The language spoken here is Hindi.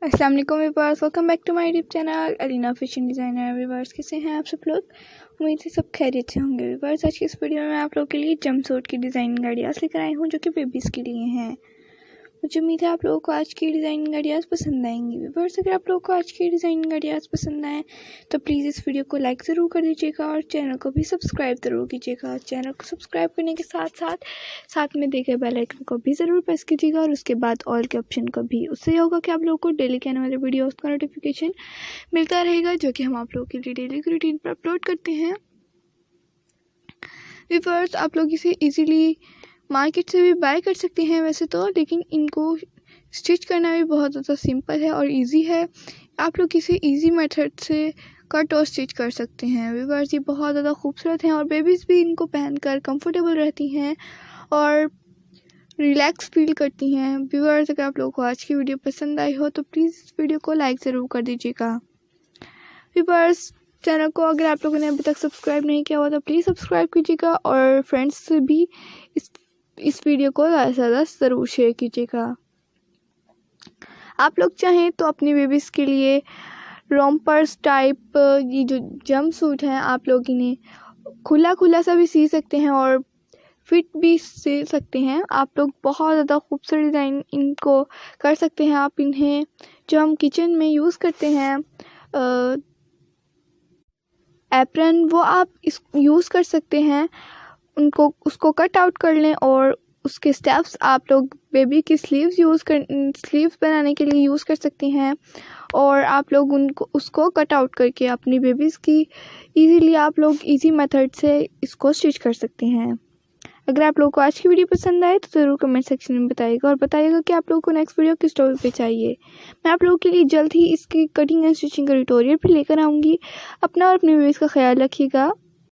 अस्सलाम वालेकुम viewers, welcome back to my YouTube channel Alina fashion designer. Viewers कैसे हैं आप सब लोग? उम्मीद है सब खैरियत से होंगे। व्यूअर्स आज की इस वीडियो में मैं आप लोगों के लिए जंपसूट की डिज़ाइन आइडियाज़ लेकर आई हूँ जो कि बेबीज़ के लिए हैं। मुझे उम्मीद है आप लोगों को आज की डिज़ाइनिंग आइडियाज़ पसंद आएंगी। व्यूअर्स अगर आप लोगों को आज की डिज़ाइनिंग आइडियाज़ पसंद आए तो प्लीज़ इस वीडियो को लाइक ज़रूर कर दीजिएगा और चैनल को भी सब्सक्राइब ज़रूर कीजिएगा। चैनल को सब्सक्राइब करने के साथ में देखे बेल आइकन को भी ज़रूर प्रेस कीजिएगा और उसके बाद ऑल के ऑप्शन को भी। उससे ये होगा कि आप लोगों को डेली के आने वाले वीडियोज़ का नोटिफिकेशन मिलता रहेगा जो कि हम आप लोगों के लिए डेली की रूटीन पर अपलोड करते हैं। व्यूअर्स आप लोग इसे ईज़िली मार्केट से भी बाय कर सकते हैं वैसे तो, लेकिन इनको स्टिच करना भी बहुत ज़्यादा सिंपल है और इजी है। आप लोग इसे इजी मेथड से कट और स्टिच कर सकते हैं। व्यूअर्स ये बहुत ज़्यादा खूबसूरत हैं और बेबीज़ भी इनको पहनकर कंफर्टेबल रहती हैं और रिलैक्स फील करती हैं। व्यूअर्स अगर आप लोगों को आज की वीडियो पसंद आई हो तो प्लीज़ इस वीडियो को लाइक ज़रूर कर दीजिएगा। व्यूअर्स चैनल को अगर आप लोगों ने अभी तक सब्सक्राइब नहीं किया हुआ तो प्लीज़ सब्सक्राइब कीजिएगा और फ्रेंड्स से भी इस वीडियो को ज़्यादा से ज़्यादा ज़रूर शेयर कीजिएगा। आप लोग चाहें तो अपनी बेबीज़ के लिए रोम्पर्स टाइप ये जो जंप सूट हैं आप लोग इन्हें खुला सा भी सी सकते हैं और फिट भी सी सकते हैं। आप लोग बहुत ज़्यादा खूबसूरत डिज़ाइन इनको कर सकते हैं। आप इन्हें जो हम किचन में यूज़ करते हैं एप्रन, वो आप इस यूज़ कर सकते हैं। उसको कट आउट कर लें और उसके स्टेप्स आप लोग बेबी की स्लीव्स बनाने के लिए यूज़ कर सकते हैं और आप लोग उसको कट आउट करके अपनी बेबीज़ की इजीली आप लोग इजी मेथड से इसको स्टिच कर सकते हैं। अगर आप लोगों को आज की वीडियो पसंद आए तो ज़रूर कमेंट सेक्शन में बताइएगा और बताइएगा कि आप लोगों को नेक्स्ट वीडियो किस टॉपिक पे चाहिए। मैं आप लोगों के लिए जल्द ही इसकी कटिंग एंड स्टिचिंग का ट्यूटोरियल भी लेकर आऊँगी। अपना और अपनी बेबीज़ का ख्याल रखिएगा।